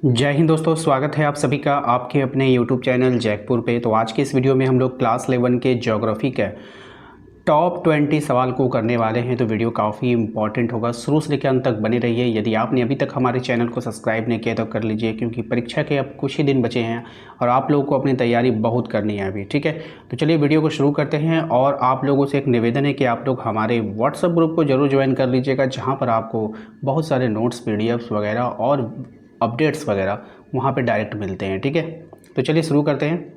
जय हिंद दोस्तों, स्वागत है आप सभी का आपके अपने YouTube चैनल जैकपुर पे। तो आज के इस वीडियो में हम लोग क्लास 11 के ज्योग्राफी के टॉप 20 सवाल को करने वाले हैं। तो वीडियो काफ़ी इंपॉर्टेंट होगा, शुरू से लेकर अंत तक बने रहिए। यदि आपने अभी तक हमारे चैनल को सब्सक्राइब नहीं किया तो कर लीजिए, क्योंकि परीक्षा के अब कुछ ही दिन बचे हैं और आप लोगों को अपनी तैयारी बहुत करनी है अभी। ठीक है, तो चलिए वीडियो को शुरू करते हैं। और आप लोगों से एक निवेदन है कि आप लोग हमारे व्हाट्सएप ग्रुप को जरूर ज्वाइन कर लीजिएगा, जहाँ पर आपको बहुत सारे नोट्स, PDF वगैरह और अपडेट्स वगैरह वहाँ पे डायरेक्ट मिलते हैं। ठीक है, तो चलिए शुरू करते हैं।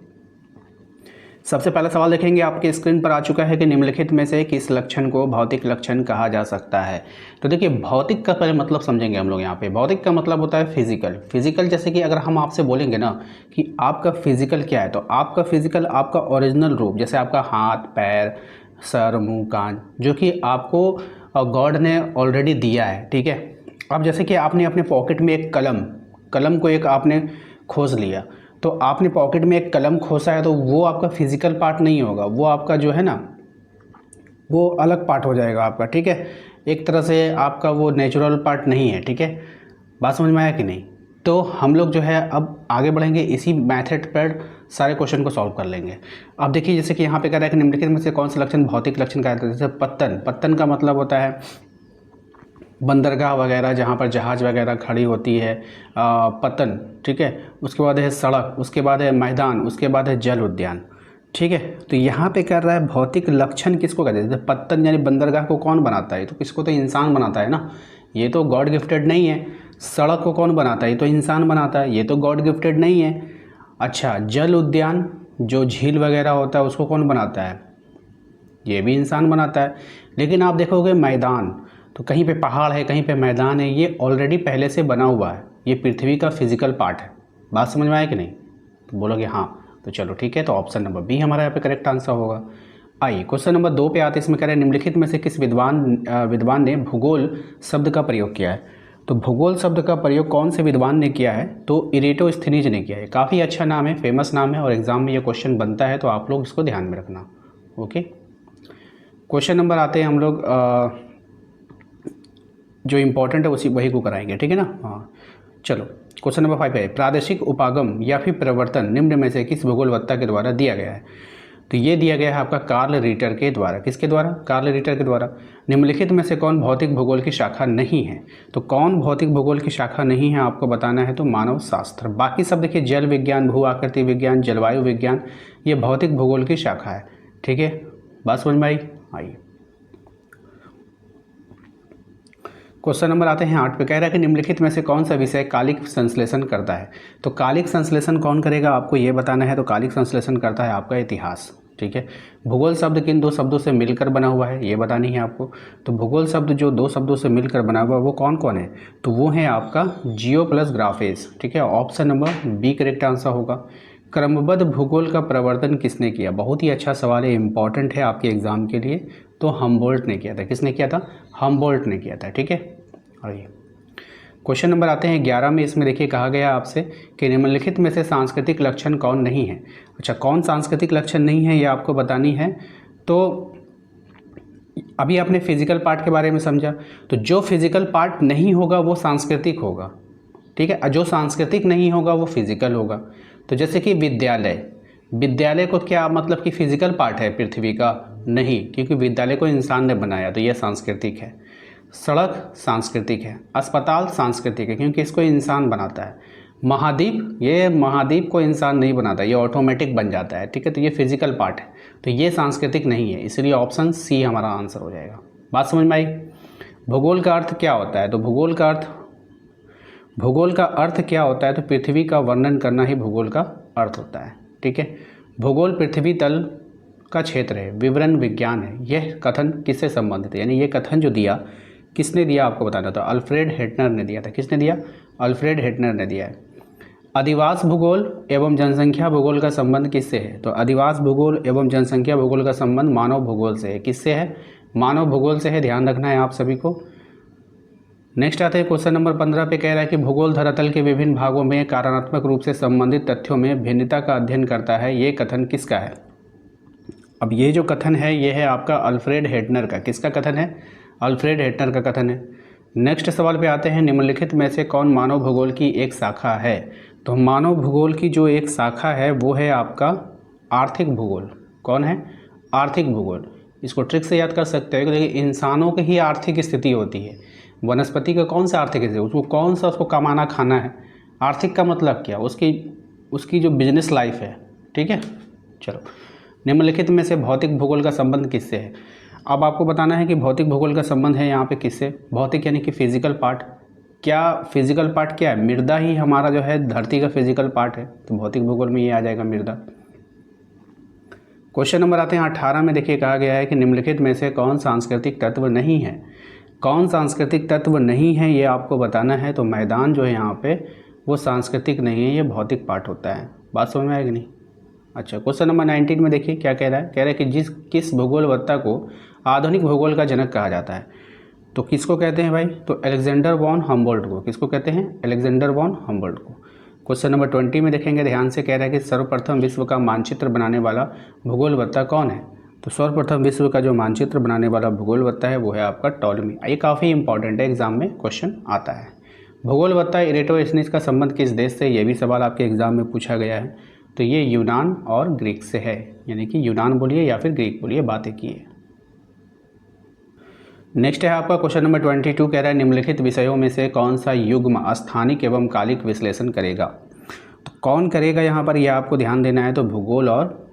सबसे पहला सवाल देखेंगे, आपके स्क्रीन पर आ चुका है कि निम्नलिखित में से किस लक्षण को भौतिक लक्षण कहा जा सकता है। तो देखिए, भौतिक का पहले मतलब समझेंगे हम लोग। यहाँ पे भौतिक का मतलब होता है फिजिकल। फिजिकल जैसे कि अगर हम आपसे बोलेंगे ना कि आपका फिजिकल क्या है, तो आपका फिजिकल आपका ओरिजिनल रूप, जैसे आपका हाथ, पैर, सर, मुँह, कान, जो कि आपको गॉड ने ऑलरेडी दिया है। ठीक है, अब जैसे कि आपने अपने पॉकेट में एक कलम को एक आपने खोज लिया, तो आपने पॉकेट में एक कलम खोसा है, तो वो आपका फिजिकल पार्ट नहीं होगा, वो आपका जो है ना वो अलग पार्ट हो जाएगा आपका। ठीक है, एक तरह से आपका वो नेचुरल पार्ट नहीं है। ठीक है, बात समझ में आया कि नहीं? तो हम लोग जो है अब आगे बढ़ेंगे, इसी मेथड पर सारे क्वेश्चन को सॉल्व कर लेंगे। अब देखिए, जैसे कि यहाँ पे कह रहा है कि निम्नलिखित में से कौन सा लक्षण भौतिक लक्षण कहा जाता है। जैसे पत्तन का मतलब होता है बंदरगाह वगैरह, जहाँ पर जहाज़ वगैरह खड़ी होती है, पतन। ठीक है, उसके बाद है सड़क, उसके बाद है मैदान, उसके बाद है जल उद्यान। ठीक है, तो यहाँ पे कर रहा है भौतिक लक्षण किसको कहते हैं। जैसे पत्तन यानी बंदरगाह को कौन बनाता है, तो किसको, तो इंसान बनाता है ना, ये तो गॉड गिफ्टेड नहीं है। सड़क को कौन बनाता है, ये तो इंसान बनाता है, ये तो गॉड गिफ्टेड नहीं है। अच्छा, जल उद्यान जो झील वगैरह होता है उसको कौन बनाता है, ये भी इंसान बनाता है। लेकिन आप देखोगे मैदान, तो कहीं पे पहाड़ है, कहीं पे मैदान है, ये ऑलरेडी पहले से बना हुआ है, ये पृथ्वी का फिजिकल पार्ट है। बात समझ में आया कि नहीं? तो बोलोगे हाँ, तो चलो ठीक है, तो ऑप्शन नंबर बी हमारा यहाँ पे करेक्ट आंसर होगा। आइए क्वेश्चन नंबर 2 पे आते हैं। इसमें कह रहे हैं निम्नलिखित में से किस विद्वान ने भूगोल शब्द का प्रयोग किया है। तो भूगोल शब्द का प्रयोग कौन से विद्वान ने किया है, तो इरेटोस्थनीज ने किया है। काफ़ी अच्छा नाम है, फेमस नाम है, और एग्जाम में ये क्वेश्चन बनता है, तो आप लोग इसको ध्यान में रखना। ओके, क्वेश्चन नंबर आते हैं हम लोग जो इम्पोर्टेंट है वही को कराएंगे। ठीक है ना? हाँ, चलो क्वेश्चन नंबर 5 है, प्रादेशिक उपागम या फिर प्रवर्तन निम्न में से किस भूगोलवेत्ता के द्वारा दिया गया है। तो ये दिया गया है आपका कार्ल रिटर के द्वारा। किसके द्वारा? कार्ल रिटर के द्वारा। निम्नलिखित में से कौन भौतिक भूगोल की शाखा नहीं है। तो कौन भौतिक भूगोल की शाखा नहीं है आपको बताना है, तो मानव शास्त्र। बाकी सब देखिए, जल विज्ञान, भू आकृति विज्ञान, जलवायु विज्ञान, ये भौतिक भूगोल की शाखा है। ठीक है, बात समझ में आई? आइए क्वेश्चन नंबर आते हैं 8 पे। कह रहा है कि निम्नलिखित में से कौन सा विषय कालिक संश्लेषण करता है। तो कालिक संश्लेषण कौन करेगा आपको ये बताना है। तो कालिक संश्लेषण करता है आपका इतिहास। ठीक है, भूगोल शब्द किन दो शब्दों से मिलकर बना हुआ है ये बतानी है आपको। तो भूगोल शब्द जो दो शब्दों से मिलकर बना हुआ है वो कौन कौन है, तो वो है आपका जियो प्लस ग्राफेस। ठीक है, option number B correct answer होगा। क्रमबद्ध भूगोल का प्रवर्तन किसने किया। बहुत ही अच्छा सवाल है, इंपॉर्टेंट है आपके एग्जाम के लिए। तो हमबोल्ट ने किया था। किसने किया था? हमबोल्ट ने किया था। ठीक है, आइए क्वेश्चन नंबर आते हैं 11 में। इसमें देखिए कहा गया आपसे कि निम्नलिखित में से सांस्कृतिक लक्षण कौन नहीं है। अच्छा, कौन सांस्कृतिक लक्षण नहीं है ये आपको बतानी है। तो अभी आपने फिजिकल पार्ट के बारे में समझा, तो जो फिजिकल पार्ट नहीं होगा वो सांस्कृतिक होगा। ठीक है, जो सांस्कृतिक नहीं होगा वो फिजिकल होगा। तो जैसे कि विद्यालय को क्या मतलब कि फिजिकल पार्ट है पृथ्वी का? नहीं, क्योंकि विद्यालय को इंसान ने बनाया, तो यह सांस्कृतिक है। सड़क सांस्कृतिक है। अस्पताल सांस्कृतिक है, क्योंकि इसको इंसान बनाता है। महाद्वीप को इंसान नहीं बनाता, ये ऑटोमेटिक बन जाता है। ठीक है, तो ये फिजिकल पार्ट है, तो ये सांस्कृतिक नहीं है, इसलिए ऑप्शन सी हमारा आंसर हो जाएगा। बात समझ में आई? भूगोल का अर्थ क्या होता है। तो भूगोल का अर्थ क्या होता है, तो पृथ्वी का वर्णन करना ही भूगोल का अर्थ होता है। ठीक है, भूगोल पृथ्वी तल का क्षेत्र है, विवरण विज्ञान है। यह कथन किससे संबंधित है, यानी ये कथन जो दिया किसने दिया आपको बताना था। अल्फ्रेड हेटनर ने दिया था। किसने दिया? अल्फ्रेड हेटनर ने दिया है। अधिवास भूगोल एवं जनसंख्या भूगोल का संबंध किससे है। तो अधिवास भूगोल एवं जनसंख्या भूगोल का संबंध मानव भूगोल से है। किससे है? मानव भूगोल से है, ध्यान रखना है आप सभी को। नेक्स्ट आते हैं क्वेश्चन नंबर 15 पे। कह रहा है कि भूगोल धरातल के विभिन्न भागों में कारणात्मक रूप से संबंधित तथ्यों में भिन्नता का अध्ययन करता है। ये कथन किसका है? अब ये जो कथन है ये है आपका अल्फ्रेड हेटनर का। किसका कथन है? अल्फ्रेड हेटनर का कथन है। नेक्स्ट सवाल पे आते हैं, निम्नलिखित में से कौन मानव भूगोल की एक शाखा है। तो मानव भूगोल की जो एक शाखा है वो है आपका आर्थिक भूगोल। कौन है? आर्थिक भूगोल। इसको ट्रिक से याद कर सकते हो कि देखिए इंसानों की ही आर्थिक स्थिति होती है, वनस्पति का कौन सा आर्थिक स्थिति, उसको कौन सा उसको कमाना खाना है। आर्थिक का मतलब क्या? उसकी जो बिजनेस लाइफ है। ठीक है, चलो। निम्नलिखित में से भौतिक भूगोल का संबंध किससे है। अब आपको बताना है कि भौतिक भूगोल का संबंध है यहाँ पे किससे। भौतिक यानी कि फिजिकल पार्ट। क्या फिजिकल पार्ट क्या है? मृदा ही हमारा जो है धरती का फिजिकल पार्ट है, तो भौतिक भूगोल में ये आ जाएगा मृदा। क्वेश्चन नंबर आते हैं 18 में। देखिए कहा गया है कि निम्नलिखित में से कौन सांस्कृतिक तत्व नहीं है। कौन सांस्कृतिक तत्व नहीं है ये आपको बताना है। तो मैदान जो है यहाँ पे वो सांस्कृतिक नहीं है, ये भौतिक पार्ट होता है। बात समझ में आएगी नहीं? अच्छा, क्वेश्चन नंबर 19 में देखिए क्या कह रहा है। कह रहा है कि किस भूगोलवत्ता को आधुनिक भूगोल का जनक कहा जाता है। तो किसको कहते हैं भाई? तो अलेक्जेंडर वॉन हम्बोल्ट को। किसको कहते हैं? अलेक्जेंडर वॉन हम्बोल्ट को। क्वेश्चन नंबर 20 में देखेंगे, ध्यान से। कह रहा है कि सर्वप्रथम विश्व का मानचित्र बनाने वाला भूगोलवत्ता कौन है। तो सर्वप्रथम विश्व का जो मानचित्र बनाने वाला भूगोलवत्ता है वो है आपका टॉलमी। ये काफ़ी इंपॉर्टेंट है, एग्जाम में क्वेश्चन आता है। भूगोलवत्ता इरेटोस्थनीज का संबंध किस देश से, ये भी सवाल आपके एग्जाम में पूछा गया है। तो ये यूनान और ग्रीक से है, यानी कि यूनान बोलिए या फिर ग्रीक बोलिए, बात एक ही है। नेक्स्ट है आपका क्वेश्चन नंबर 22। कह रहा है निम्नलिखित विषयों में से कौन सा युग्म स्थानिक एवं कालिक विश्लेषण करेगा। तो कौन करेगा यहाँ पर, यह आपको ध्यान देना है। तो भूगोल और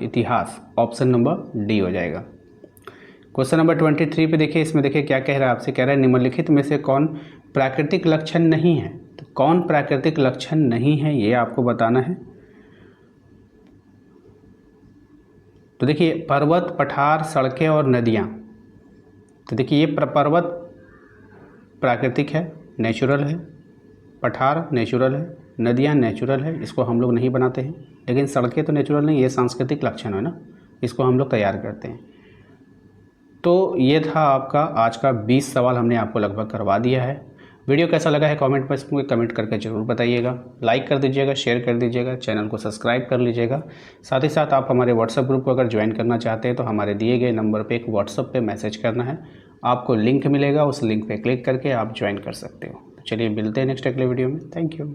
इतिहास, ऑप्शन नंबर डी हो जाएगा। क्वेश्चन नंबर 23 पे देखिए, इसमें देखिए क्या कह रहा है आपसे। कह रहा है निम्नलिखित में से कौन प्राकृतिक लक्षण नहीं है। तो कौन प्राकृतिक लक्षण नहीं है ये आपको बताना है। तो देखिए पर्वत, पठार, सड़कें और नदियाँ। तो देखिए ये पर्वत प्राकृतिक है, नेचुरल है। पठार नेचुरल है, नदियाँ नेचुरल है, इसको हम लोग नहीं बनाते हैं। लेकिन सड़कें तो नेचुरल नहीं, ये सांस्कृतिक लक्षण है ना, इसको हम लोग तैयार करते हैं। तो ये था आपका आज का 20 सवाल, हमने आपको लगभग करवा दिया है। वीडियो कैसा लगा है कमेंट में मुझे कमेंट करके ज़रूर बताइएगा। लाइक कर दीजिएगा, शेयर कर दीजिएगा, चैनल को सब्सक्राइब कर लीजिएगा। साथ ही साथ आप हमारे व्हाट्सएप ग्रुप को अगर ज्वाइन करना चाहते हैं तो हमारे दिए गए नंबर पे एक व्हाट्सएप पे मैसेज करना है, आपको लिंक मिलेगा, उस लिंक पे क्लिक करके आप ज्वाइन कर सकते हो। चलिए मिलते हैं नेक्स्ट अगले वीडियो में। Thank you.